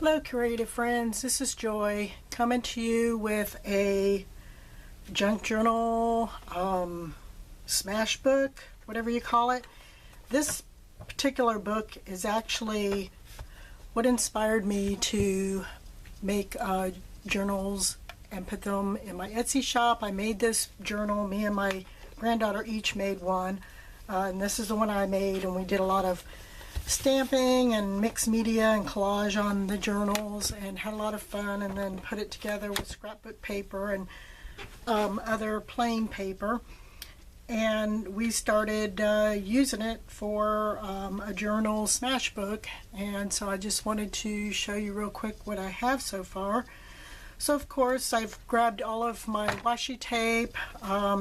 Hello creative friends, this is Joy coming to you with a junk journal, Smashbook, whatever you call it. This particular book is actually what inspired me to make journals and put them in my Etsy shop. I made this journal, me and my granddaughter each made one, and this is the one I made, and we did a lot of stamping and mixed media and collage on the journals and had a lot of fun, and then put it together with scrapbook paper and other plain paper, and we started using it for a journal Smashbook. And so I just wanted to show you real quick what I have so far. So of course I've grabbed all of my washi tape,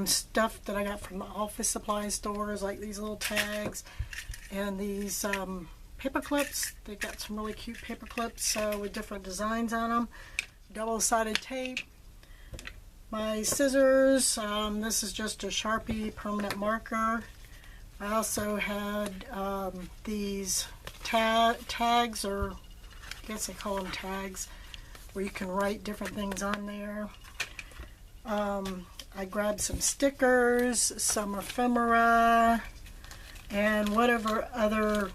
stuff that I got from the office supply stores, like these little tags and these paper clips. They got some really cute paper clips with different designs on them. Double-sided tape. My scissors. This is just a Sharpie permanent marker. I also had these tags, or I guess I call them tags, where you can write different things on there. I grabbed some stickers, some ephemera, and whatever other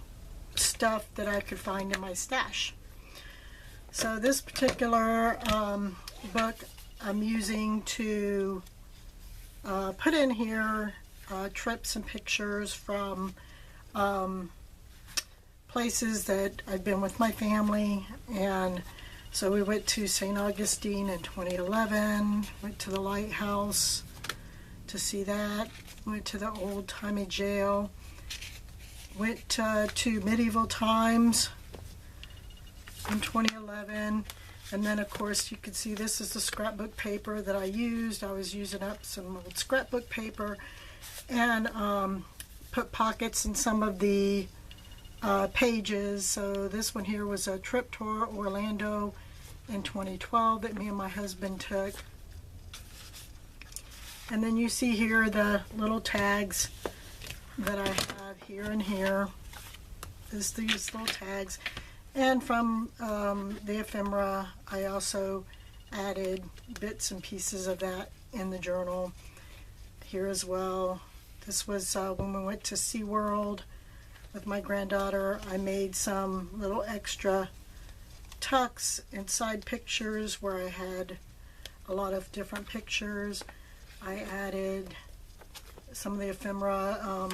stuff that I could find in my stash. So this particular book I'm using to put in here trips and pictures from places that I've been with my family. And so we went to St. Augustine in 2011, went to the lighthouse to see that, went to the old-timey jail, went to medieval times in 2011, and then of course you can see this is the scrapbook paper that I used. I was using up some old scrapbook paper and put pockets in some of the pages. So this one here was a trip to Orlando in 2012 that me and my husband took. And then you see here the little tags that I have here and here is these little tags. And from the ephemera, I also added bits and pieces of that in the journal here as well. This was when we went to SeaWorld with my granddaughter. I made some little extra tucks inside pictures where I had a lot of different pictures. I added some of the ephemera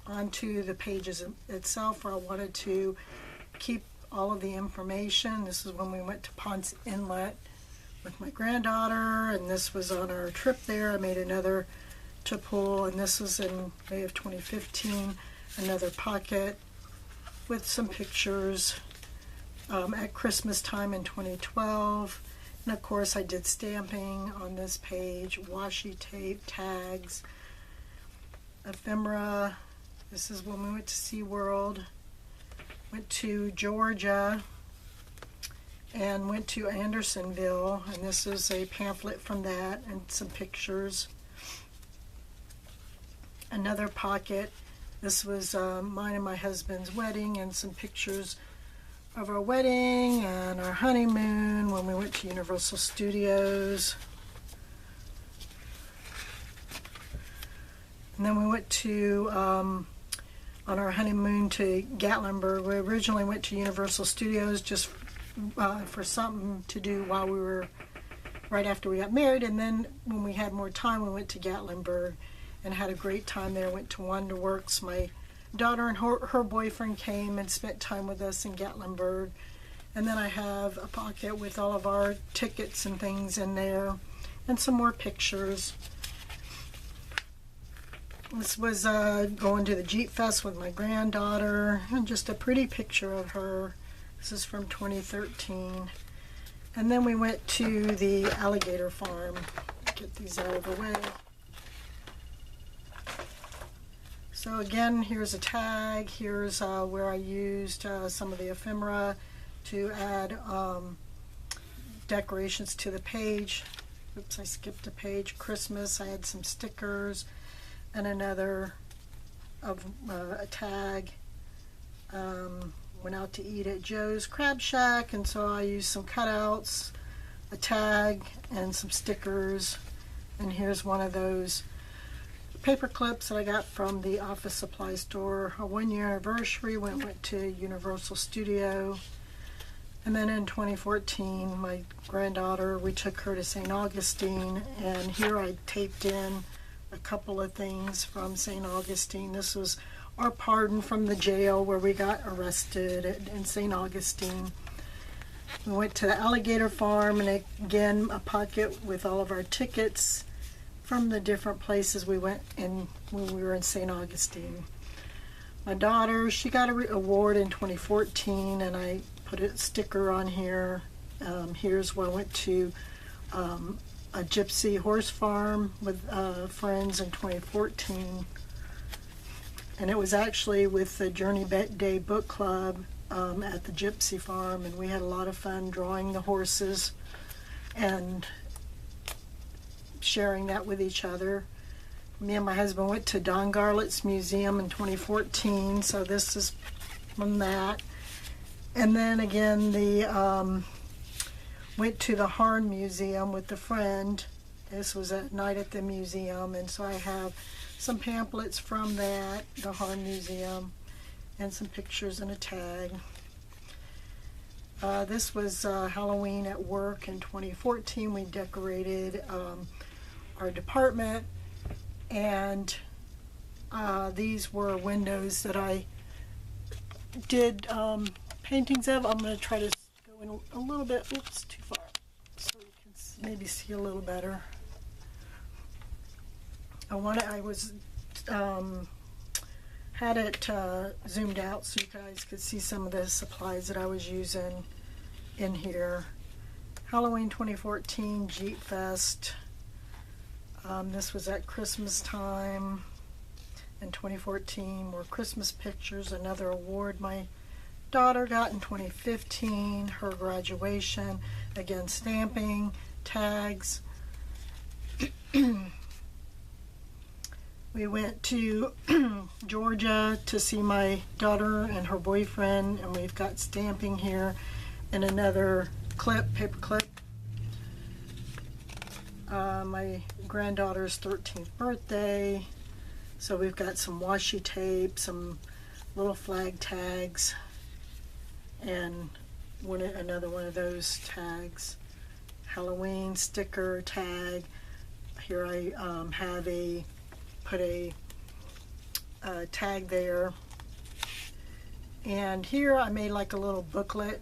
onto the pages itself, where I wanted to keep all of the information. This is when we went to Ponce Inlet with my granddaughter, and this was on our trip there. I made another to pull, and this was in May of 2015, another pocket with some pictures at Christmas time in 2012. And of course I did stamping on this page, washi tape, tags, ephemera. This is when we went to SeaWorld, went to Georgia, and went to Andersonville, and this is a pamphlet from that and some pictures. Another pocket. This was mine and my husband's wedding, and some pictures of our wedding and our honeymoon when we went to Universal Studios. And then we went to, on our honeymoon, to Gatlinburg. We originally went to Universal Studios just for something to do while we were, right after we got married, and then when we had more time we went to Gatlinburg and had a great time there. Went to Wonderworks. My daughter and her boyfriend came and spent time with us in Gatlinburg. And then I have a pocket with all of our tickets and things in there, and some more pictures. This was going to the Jeep Fest with my granddaughter, and just a pretty picture of her. This is from 2013. And then we went to the alligator farm. Get these out of the way. So again, here's a tag. Here's where I used some of the ephemera to add decorations to the page. Oops, I skipped a page. Christmas, I had some stickers and another of a tag. went out to eat at Joe's Crab Shack, and so I used some cutouts, a tag, and some stickers. And here's one of those paper clips that I got from the office supply store. A 1-year anniversary when I went to Universal Studio. And then in 2014, my granddaughter, we took her to St. Augustine, and here I taped in a couple of things from St. Augustine. This was our pardon from the jail where we got arrested in St. Augustine. We went to the alligator farm, and again, a pocket with all of our tickets from the different places we went in when we were in St. Augustine. My daughter, she got an award in 2014, and I put a sticker on here. Here's where I went to a gypsy horse farm with friends in 2014. And it was actually with the Journey Day Book Club at the gypsy farm, and we had a lot of fun drawing the horses and sharing that with each other. Me and my husband went to Don Garlett's museum in 2014, so this is from that. And then again, went to the Harn Museum with a friend. This was a night at the museum, and so I have some pamphlets from that, the Harn Museum, and some pictures and a tag. This was Halloween at work in 2014. We decorated our department, and these were windows that I did paintings of. I'm going to try to go in a little bit, oops, too far, so you can maybe see a little better. Had it zoomed out so you guys could see some of the supplies that I was using in here. Halloween 2014 Jeep Fest. This was at Christmas time in 2014. More Christmas pictures. Another award my daughter got in 2015. Her graduation. Again, stamping, tags. We went to Georgia to see my daughter and her boyfriend, and we've got stamping here and another clip, paper clip. My granddaughter's 13th birthday, so we've got some washi tape, some little flag tags, and another one of those tags. Halloween sticker tag. Here I put a tag there, and here I made like a little booklet,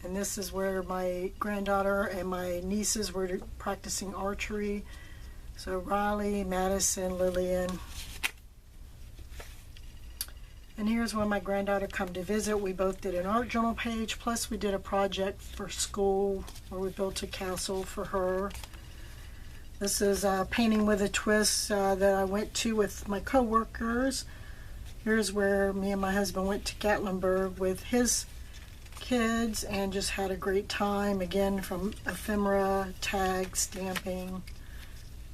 and this is where my granddaughter and my nieces were practicing archery. So Riley, Madison, Lillian, and here's when my granddaughter come to visit. We both did an art journal page, plus we did a project for school where we built a castle for her. This is Painting with a Twist that I went to with my co-workers. Here's where me and my husband went to Gatlinburg with his kids and just had a great time. Again, from ephemera, tag, stamping.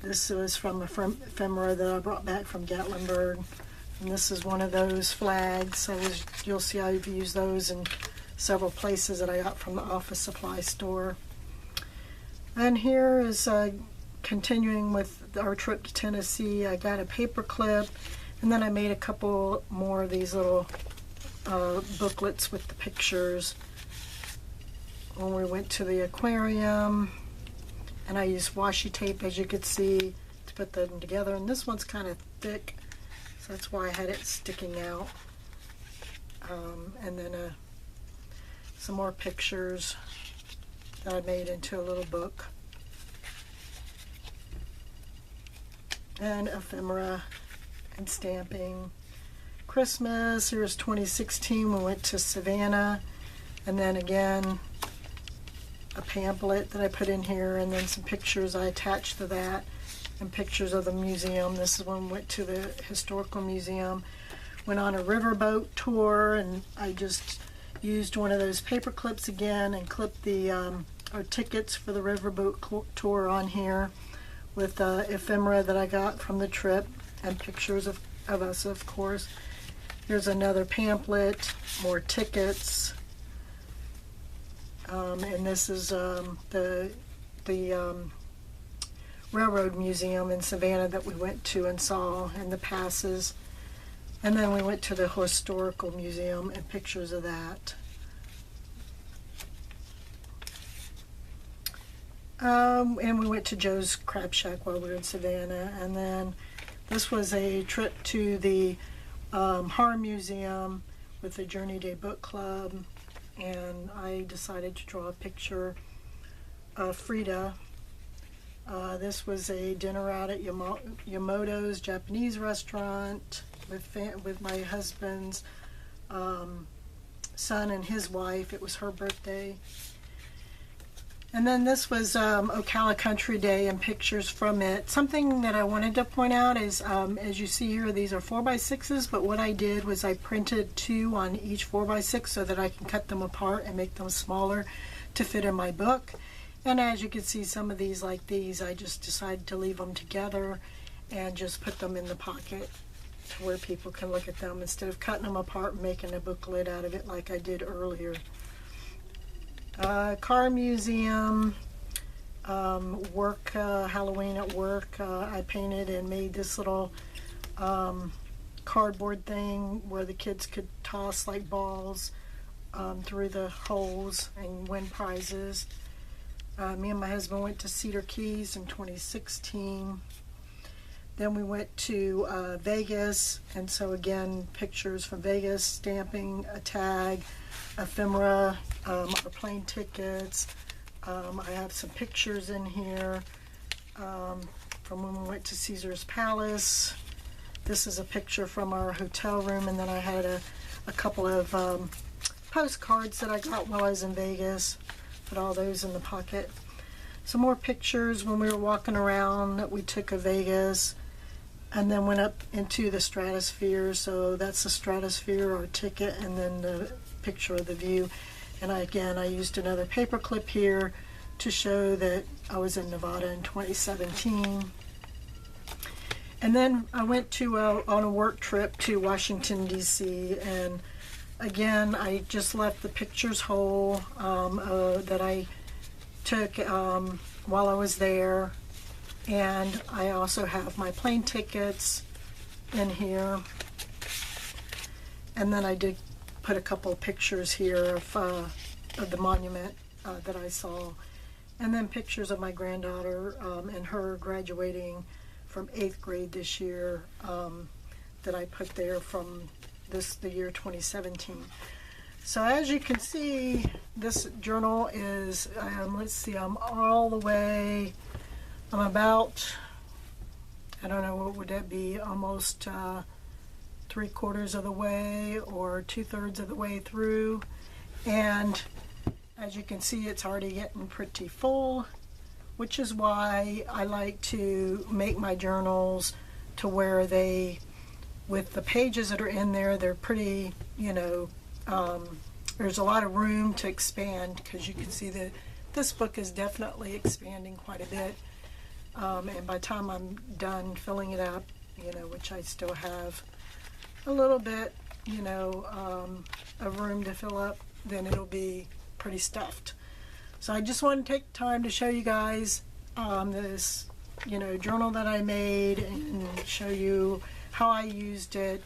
This was from ephemera that I brought back from Gatlinburg. And this is one of those flags. You'll see I've used those in several places that I got from the office supply store. And here is continuing with our trip to Tennessee. I got a paper clip, and then I made a couple more of these little booklets with the pictures when we went to the aquarium, and I used washi tape, as you could see, to put them together. And this one's kind of thick, so that's why I had it sticking out. And then some more pictures that I made into a little book. And ephemera and stamping. Christmas, here's 2016, we went to Savannah, and then again a pamphlet that I put in here, and then some pictures I attached to that, and pictures of the museum. This is when we went to the historical museum. Went on a riverboat tour, and I just used one of those paper clips again and clipped our tickets for the riverboat tour on here with ephemera that I got from the trip, and pictures of us, of course. Here's another pamphlet, more tickets, and this is the Railroad Museum in Savannah that we went to and saw, and the passes. And then we went to the Historical Museum and pictures of that. And we went to Joe's Crab Shack while we were in Savannah. And then this was a trip to the Horror Museum with the Journey Day Book Club. And I decided to draw a picture of Frida. This was a dinner out at Yamoto's Japanese restaurant with my husband's son and his wife. It was her birthday. And then this was Ocala Country Day and pictures from it. Something that I wanted to point out is, as you see here, these are 4x6s, but what I did was I printed 2 on each 4x6 so that I can cut them apart and make them smaller to fit in my book. And as you can see, some of these, like these, I just decided to leave them together and just put them in the pocket to where people can look at them instead of cutting them apart and making a booklet out of it like I did earlier. Car Museum, Halloween at work. I painted and made this little cardboard thing where the kids could toss like balls through the holes and win prizes. Me and my husband went to Cedar Keys in 2016. Then we went to Vegas, and so again, pictures from Vegas, stamping a tag, ephemera, our plane tickets. I have some pictures in here from when we went to Caesar's Palace. This is a picture from our hotel room, and then I had a couple of postcards that I got while I was in Vegas. Put all those in the pocket. Some more pictures when we were walking around that we took of Vegas, and then went up into the stratosphere. So that's the stratosphere, our ticket, and then the picture of the view. And I used another paper clip here to show that I was in Nevada in 2017. And then I went to on a work trip to Washington, D.C., and again, I just left the pictures whole that I took while I was there. And I also have my plane tickets in here. And then I did put a couple of pictures here of the monument that I saw. And then pictures of my granddaughter and her graduating from 8th grade this year that I put there from the year 2017. So as you can see, this journal is, let's see, I'm about, I don't know, what would that be, almost 3/4 of the way or 2/3 of the way through. And as you can see, it's already getting pretty full, which is why I like to make my journals to where they, with the pages that are in there, they're pretty, there's a lot of room to expand, because you can see that this book is definitely expanding quite a bit. And by the time I'm done filling it up, which I still have a little bit, of room to fill up, then it'll be pretty stuffed. So I just want to take time to show you guys this, journal that I made and show you how I used it,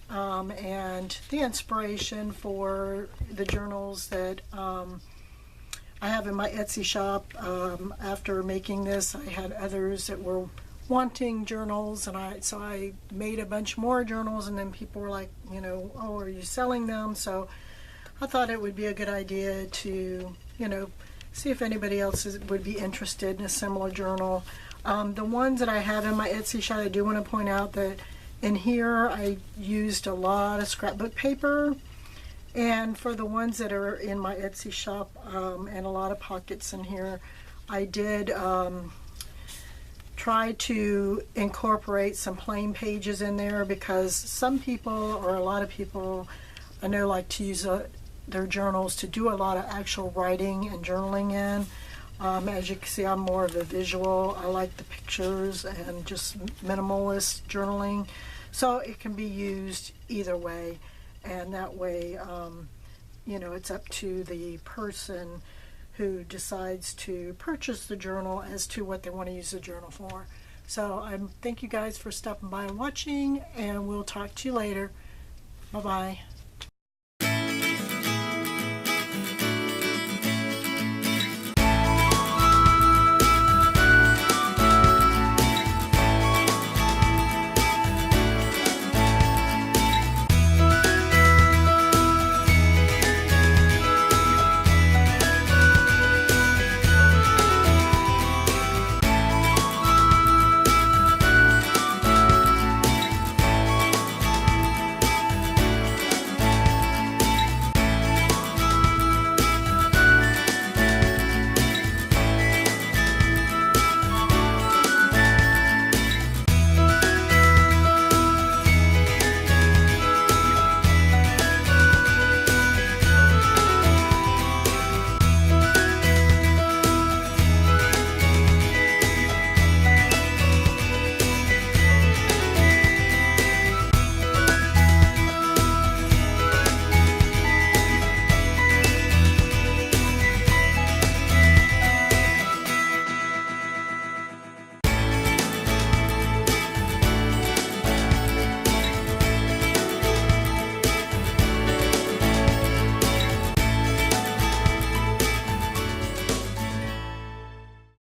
and the inspiration for the journals that I have in my Etsy shop. After making this, I had others that were wanting journals, and so I made a bunch more journals, and then people were like, oh, are you selling them? So I thought it would be a good idea to, see if anybody else would be interested in a similar journal. The ones that I have in my Etsy shop, I do want to point out that in here I used a lot of scrapbook paper, and for the ones that are in my Etsy shop, and a lot of pockets in here, I did try to incorporate some plain pages in there, because some people, or a lot of people I know, like to use their journals to do a lot of actual writing and journaling in. As you can see, I'm more of a visual. I like the pictures and just minimalist journaling. So it can be used either way, and that way, you know, it's up to the person who decides to purchase the journal as to what they want to use the journal for. So thank you guys for stopping by and watching, and we'll talk to you later. Bye-bye.